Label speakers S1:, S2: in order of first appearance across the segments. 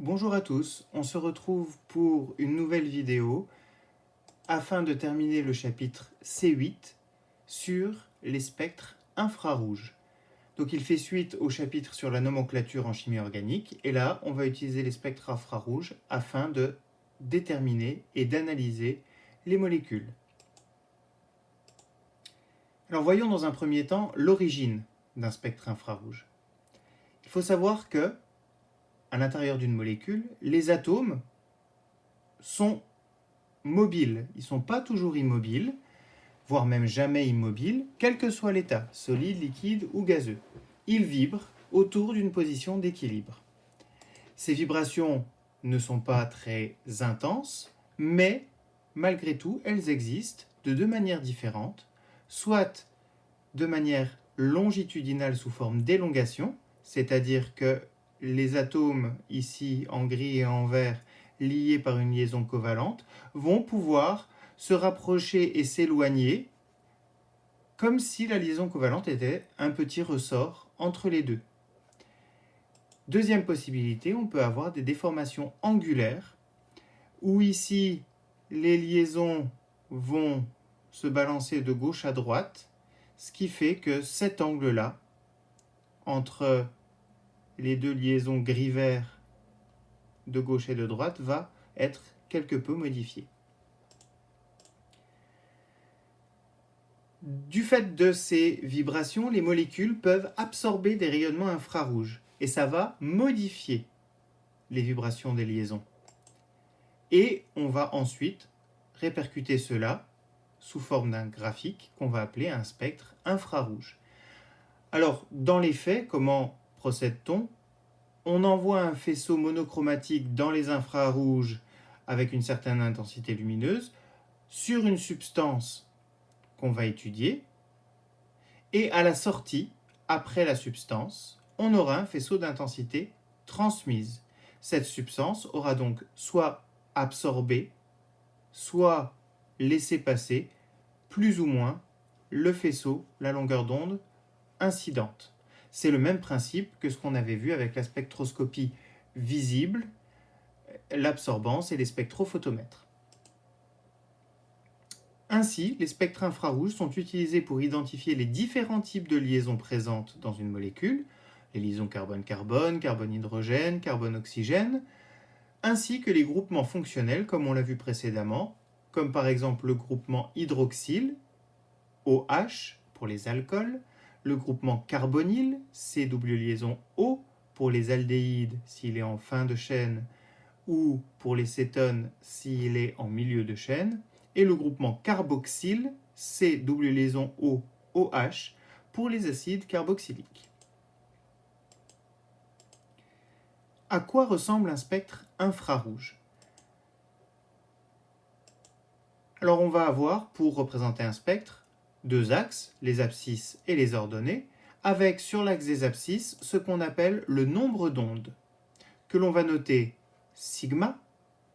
S1: Bonjour à tous, on se retrouve pour une nouvelle vidéo afin de terminer le chapitre C8 sur les spectres infrarouges. Donc il fait suite au chapitre sur la nomenclature en chimie organique et là on va utiliser les spectres infrarouges afin de déterminer et d'analyser les molécules. Alors voyons dans un premier temps l'origine d'un spectre infrarouge. Il faut savoir que à l'intérieur d'une molécule, les atomes sont mobiles. Ils ne sont pas toujours immobiles, voire même jamais immobiles, quel que soit l'état, solide, liquide ou gazeux. Ils vibrent autour d'une position d'équilibre. Ces vibrations ne sont pas très intenses, mais malgré tout, elles existent de deux manières différentes, soit de manière longitudinale sous forme d'élongation, c'est-à-dire que les atomes ici en gris et en vert liés par une liaison covalente vont pouvoir se rapprocher et s'éloigner comme si la liaison covalente était un petit ressort entre les deux. Deuxième possibilité, on peut avoir des déformations angulaires où ici les liaisons vont se balancer de gauche à droite, ce qui fait que cet angle-là, entre les deux liaisons gris-vert de gauche et de droite, va être quelque peu modifié. Du fait de ces vibrations, les molécules peuvent absorber des rayonnements infrarouges et ça va modifier les vibrations des liaisons. Et on va ensuite répercuter cela sous forme d'un graphique qu'on va appeler un spectre infrarouge. Alors, dans les faits, comment procède-t-on ? On envoie un faisceau monochromatique dans les infrarouges avec une certaine intensité lumineuse sur une substance qu'on va étudier, et à la sortie, après la substance, on aura un faisceau d'intensité transmise. Cette substance aura donc soit absorbé, soit laissé passer, plus ou moins, le faisceau, la longueur d'onde incidente. C'est le même principe que ce qu'on avait vu avec la spectroscopie visible, l'absorbance et les spectrophotomètres. Ainsi, les spectres infrarouges sont utilisés pour identifier les différents types de liaisons présentes dans une molécule, les liaisons carbone-carbone, carbone-hydrogène, carbone-oxygène, ainsi que les groupements fonctionnels comme on l'a vu précédemment, comme par exemple le groupement hydroxyle, OH pour les alcools, le groupement carbonyle, C double liaison O pour les aldéhydes s'il est en fin de chaîne ou pour les cétones s'il est en milieu de chaîne, et le groupement carboxyle, C double liaison O OH pour les acides carboxyliques. À quoi ressemble un spectre infrarouge ? Alors on va avoir, pour représenter un spectre, deux axes, les abscisses et les ordonnées, avec sur l'axe des abscisses ce qu'on appelle le nombre d'ondes, que l'on va noter sigma,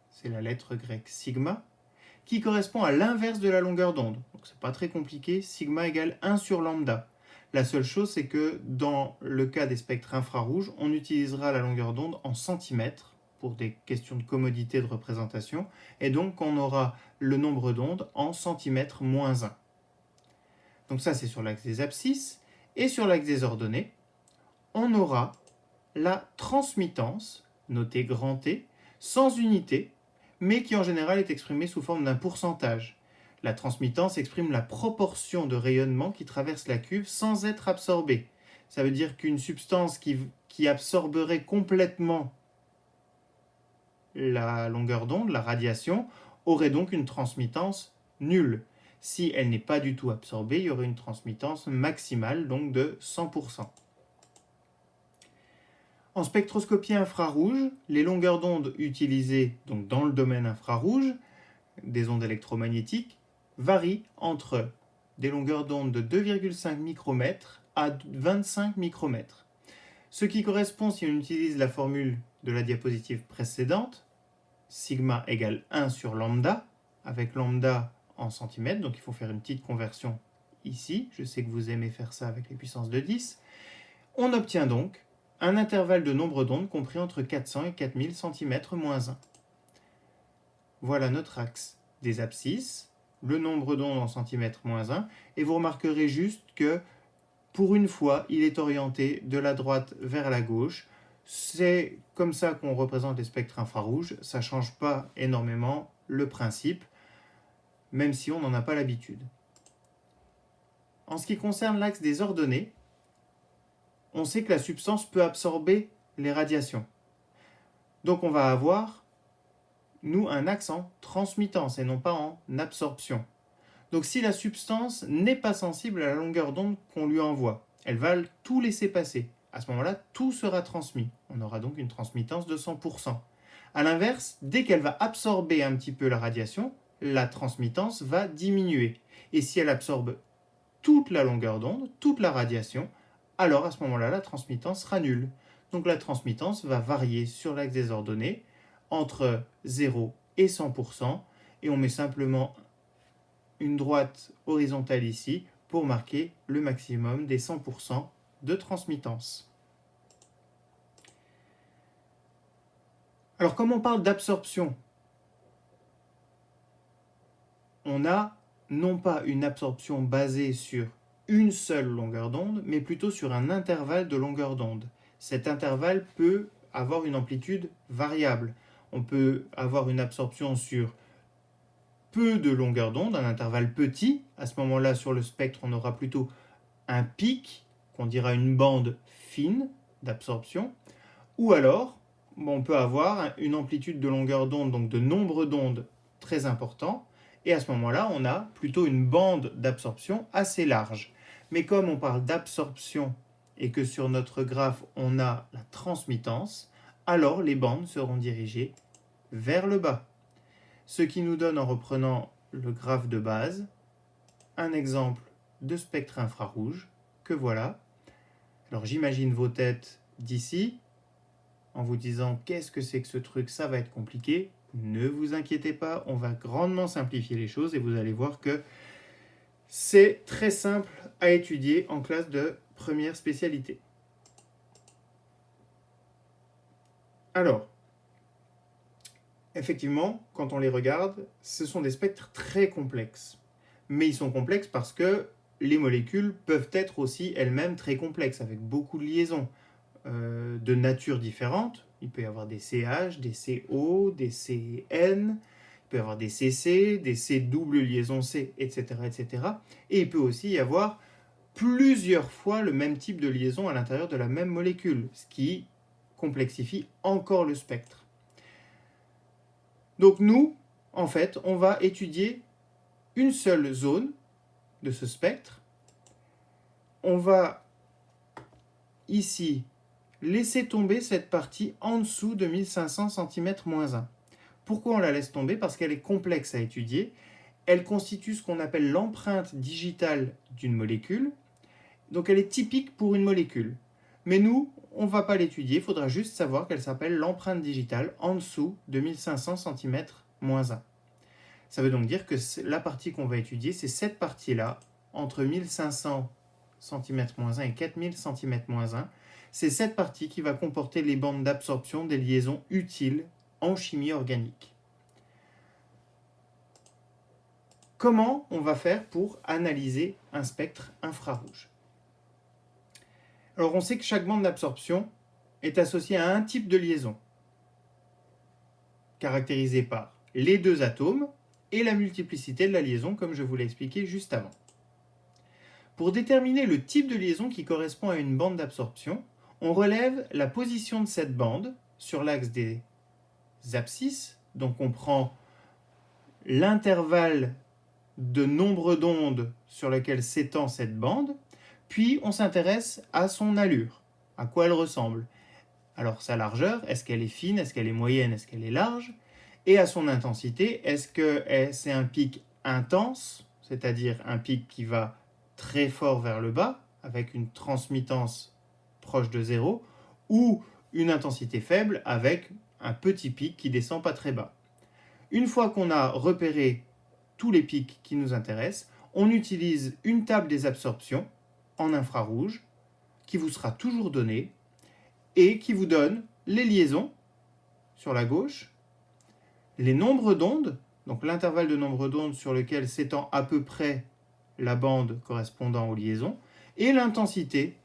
S1: c'est la lettre grecque sigma, qui correspond à l'inverse de la longueur d'onde. Donc c'est pas très compliqué, sigma égale 1 sur lambda. La seule chose, c'est que dans le cas des spectres infrarouges, on utilisera la longueur d'onde en centimètres pour des questions de commodité de représentation, et donc on aura le nombre d'ondes en centimètres moins 1. Donc ça, c'est sur l'axe des abscisses. Et sur l'axe des ordonnées, on aura la transmittance, notée grand T, sans unité, mais qui en général est exprimée sous forme d'un pourcentage. La transmittance exprime la proportion de rayonnement qui traverse la cuve sans être absorbée. Ça veut dire qu'une substance qui absorberait complètement la longueur d'onde, la radiation, aurait donc une transmittance nulle. Si elle n'est pas du tout absorbée, il y aurait une transmittance maximale, donc de 100%. En spectroscopie infrarouge, les longueurs d'onde utilisées donc dans le domaine infrarouge, des ondes électromagnétiques, varient entre des longueurs d'onde de 2,5 micromètres à 25 micromètres. Ce qui correspond, si on utilise la formule de la diapositive précédente, sigma égale 1 sur lambda, avec lambda en centimètres, donc il faut faire une petite conversion ici, je sais que vous aimez faire ça avec les puissances de 10, on obtient donc un intervalle de nombre d'ondes compris entre 400 et 4000 cm-1. Voilà notre axe des abscisses, le nombre d'ondes en centimètres-1, et vous remarquerez juste que pour une fois, il est orienté de la droite vers la gauche. C'est comme ça qu'on représente les spectres infrarouges. Ça ne change pas énormément le principe, même si on n'en a pas l'habitude. En ce qui concerne l'axe des ordonnées, on sait que la substance peut absorber les radiations. Donc on va avoir, nous, un axe en transmittance et non pas en absorption. Donc si la substance n'est pas sensible à la longueur d'onde qu'on lui envoie, elle va tout laisser passer. À ce moment-là, tout sera transmis. On aura donc une transmittance de 100%. A l'inverse, dès qu'elle va absorber un petit peu la radiation, la transmittance va diminuer. Et si elle absorbe toute la longueur d'onde, toute la radiation, alors à ce moment-là, la transmittance sera nulle. Donc la transmittance va varier sur l'axe des ordonnées entre 0 et 100%, et on met simplement une droite horizontale ici pour marquer le maximum des 100% de transmittance. Alors comme on parle d'absorption, on a non pas une absorption basée sur une seule longueur d'onde, mais plutôt sur un intervalle de longueur d'onde. Cet intervalle peut avoir une amplitude variable. On peut avoir une absorption sur peu de longueur d'onde, un intervalle petit. À ce moment-là, sur le spectre, on aura plutôt un pic, qu'on dira une bande fine d'absorption. Ou alors, on peut avoir une amplitude de longueur d'onde, donc de nombre d'ondes très important. Et à ce moment-là, on a plutôt une bande d'absorption assez large. Mais comme on parle d'absorption et que sur notre graphe, on a la transmittance, alors les bandes seront dirigées vers le bas. Ce qui nous donne, en reprenant le graphe de base, un exemple de spectre infrarouge que voilà. Alors j'imagine vos têtes d'ici en vous disant qu'est-ce que c'est que ce truc, ça va être compliqué. Ne vous inquiétez pas, on va grandement simplifier les choses et vous allez voir que c'est très simple à étudier en classe de première spécialité. Alors, effectivement, quand on les regarde, ce sont des spectres très complexes. Mais ils sont complexes parce que les molécules peuvent être aussi elles-mêmes très complexes, avec beaucoup de liaisons de nature différente. Il peut y avoir des CH, des CO, des CN, il peut y avoir des CC, des C double liaison C, etc., etc. Et il peut aussi y avoir plusieurs fois le même type de liaison à l'intérieur de la même molécule, ce qui complexifie encore le spectre. Donc nous, en fait, on va étudier une seule zone de ce spectre. On va ici laisser tomber cette partie en dessous de 1500 cm-1. Pourquoi on la laisse tomber? Parce qu'elle est complexe à étudier. Elle constitue ce qu'on appelle l'empreinte digitale d'une molécule. Donc elle est typique pour une molécule. Mais nous, on ne va pas l'étudier, il faudra juste savoir qu'elle s'appelle l'empreinte digitale en dessous de 1500 cm-1. Ça veut donc dire que la partie qu'on va étudier, c'est cette partie-là, entre 1500 cm-1 et 4000 cm-1. C'est cette partie qui va comporter les bandes d'absorption des liaisons utiles en chimie organique. Comment on va faire pour analyser un spectre infrarouge? Alors on sait que chaque bande d'absorption est associée à un type de liaison, caractérisé par les deux atomes et la multiplicité de la liaison, comme je vous l'ai expliqué juste avant. Pour déterminer le type de liaison qui correspond à une bande d'absorption, on relève la position de cette bande sur l'axe des abscisses. Donc on prend l'intervalle de nombre d'ondes sur lequel s'étend cette bande, puis on s'intéresse à son allure, à quoi elle ressemble. Alors sa largeur, est-ce qu'elle est fine, est-ce qu'elle est moyenne, est-ce qu'elle est large? Et à son intensité, est-ce que c'est un pic intense, c'est-à-dire un pic qui va très fort vers le bas, avec une transmittance proche de 0, ou une intensité faible avec un petit pic qui descend pas très bas. Une fois qu'on a repéré tous les pics qui nous intéressent, on utilise une table des absorptions en infrarouge qui vous sera toujours donnée et qui vous donne les liaisons sur la gauche, les nombres d'ondes, donc l'intervalle de nombres d'ondes sur lequel s'étend à peu près la bande correspondant aux liaisons, et l'intensité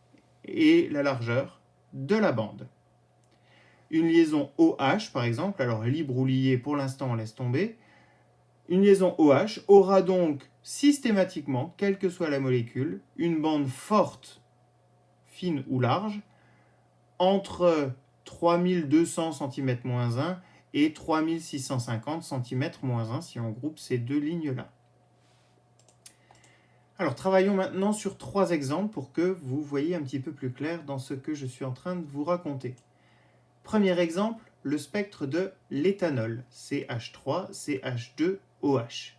S1: et la largeur de la bande. Une liaison OH, par exemple, alors libre ou liée, pour l'instant on laisse tomber, une liaison OH aura donc systématiquement, quelle que soit la molécule, une bande forte, fine ou large, entre 3200 cm-1 et 3650 cm-1 si on groupe ces deux lignes-là. Alors travaillons maintenant sur 3 exemples pour que vous voyez un petit peu plus clair dans ce que je suis en train de vous raconter. Premier exemple, le spectre de l'éthanol, CH3, CH2OH.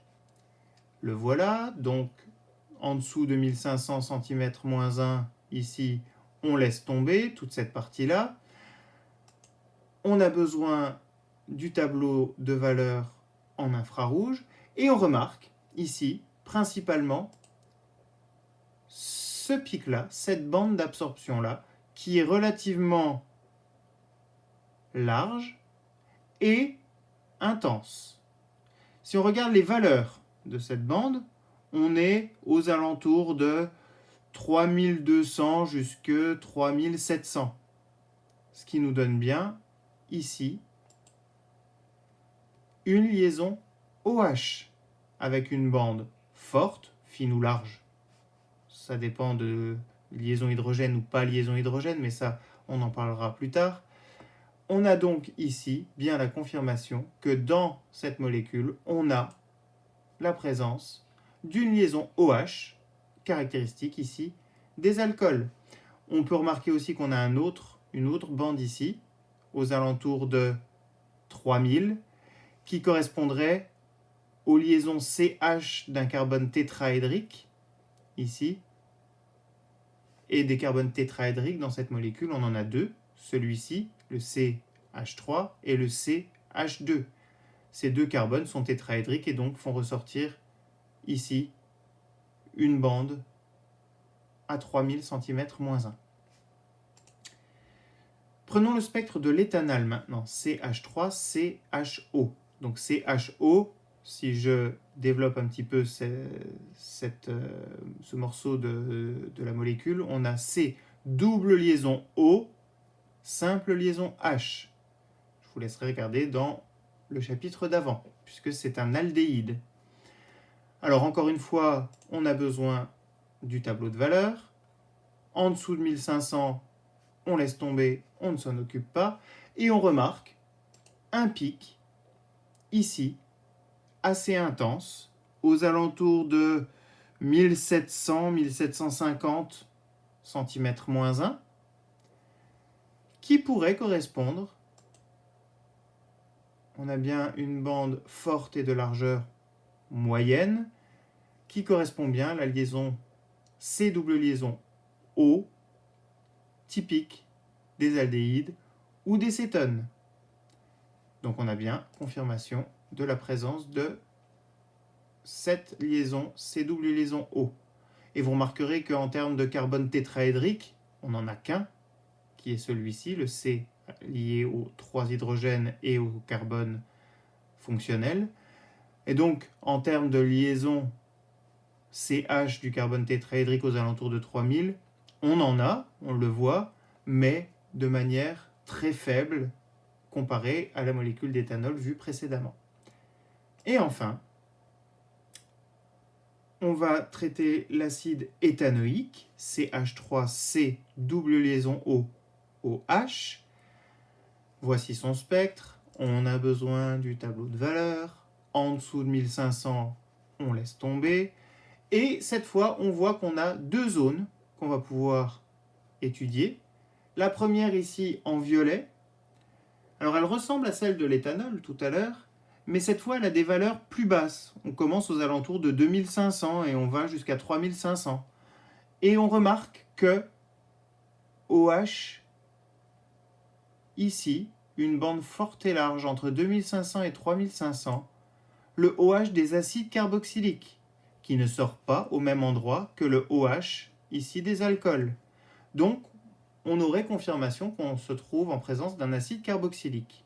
S1: Le voilà, donc en dessous de 1500 cm-1, ici, on laisse tomber toute cette partie-là. On a besoin du tableau de valeurs en infrarouge, et on remarque ici, principalement, ce pic-là, cette bande d'absorption-là, qui est relativement large et intense. Si on regarde les valeurs de cette bande, on est aux alentours de 3200 jusqu'à 3700. Ce qui nous donne bien, ici, une liaison OH avec une bande forte, fine ou large. Ça dépend de liaison hydrogène ou pas liaison hydrogène, mais ça, on en parlera plus tard. On a donc ici bien la confirmation que dans cette molécule, on a la présence d'une liaison OH, caractéristique ici, des alcools. On peut remarquer aussi qu'on a une autre bande ici, aux alentours de 3000, qui correspondrait aux liaisons CH d'un carbone tétraédrique, ici, et des carbones tétraédriques dans cette molécule, on en a deux, celui-ci, le CH3 et le CH2. Ces deux carbones sont tétraédriques et donc font ressortir ici une bande à 3000 cm-1. Prenons le spectre de l'éthanol maintenant, CH3, CHO. Donc CHO, si je développe un petit peu ce morceau de la molécule, on a C, double liaison O, simple liaison H. Je vous laisserai regarder dans le chapitre d'avant, puisque c'est un aldéhyde. Alors encore une fois, on a besoin du tableau de valeurs. En dessous de 1500, on laisse tomber, on ne s'en occupe pas. Et on remarque un pic, ici, assez intense, aux alentours de 1700-1750 cm-1, qui pourrait correspondre, on a bien une bande forte et de largeur moyenne, qui correspond bien à la liaison C double liaison O, typique des aldéhydes ou des cétones. Donc on a bien confirmation de la présence de cette liaison C double liaison O. Et vous remarquerez qu'en termes de carbone tétraédrique, on n'en a qu'un, qui est celui-ci, le C lié aux 3 hydrogènes et au carbone fonctionnel. Et donc, en termes de liaison CH du carbone tétraédrique aux alentours de 3000, on en a, on le voit, mais de manière très faible comparée à la molécule d'éthanol vue précédemment. Et enfin, on va traiter l'acide éthanoïque, CH3C double liaison O, OH. Voici son spectre. On a besoin du tableau de valeurs. En dessous de 1500, on laisse tomber. Et cette fois, on voit qu'on a deux zones qu'on va pouvoir étudier. La première ici en violet. Alors elle ressemble à celle de l'éthanol tout à l'heure, mais cette fois elle a des valeurs plus basses. On commence aux alentours de 2500 et on va jusqu'à 3500. Et on remarque que OH, ici, une bande forte et large entre 2500 et 3500, le OH des acides carboxyliques, qui ne sort pas au même endroit que le OH ici des alcools. Donc, on aurait confirmation qu'on se trouve en présence d'un acide carboxylique.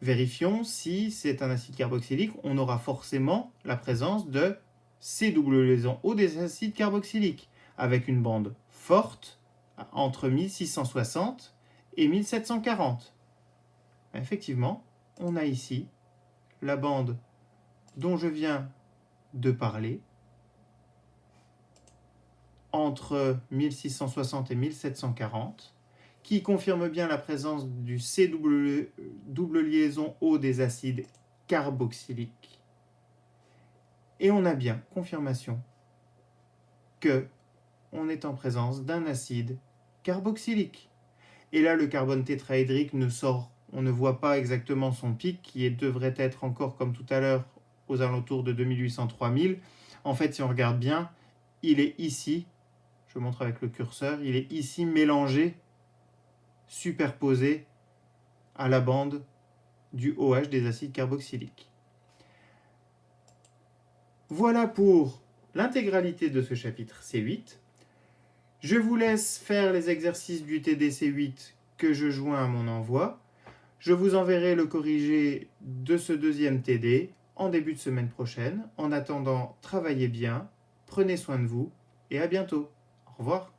S1: Vérifions si c'est un acide carboxylique, on aura forcément la présence de C double liaison O des acides carboxyliques, avec une bande forte entre 1660 et 1740. Effectivement, on a ici la bande dont je viens de parler, entre 1660 et 1740, qui confirme bien la présence du C double liaison O des acides carboxyliques. Et on a bien confirmation que on est en présence d'un acide carboxylique. Et là, le carbone tétraédrique ne sort, on ne voit pas exactement son pic, qui devrait être encore, comme tout à l'heure, aux alentours de 2800-3000. En fait, si on regarde bien, il est ici, je montre avec le curseur, il est ici mélangé, superposé à la bande du OH des acides carboxyliques. Voilà pour l'intégralité de ce chapitre C8. Je vous laisse faire les exercices du TDC8 que je joins à mon envoi. Je vous enverrai le corrigé de ce deuxième TD en début de semaine prochaine. En attendant, travaillez bien, prenez soin de vous et à bientôt. Au revoir.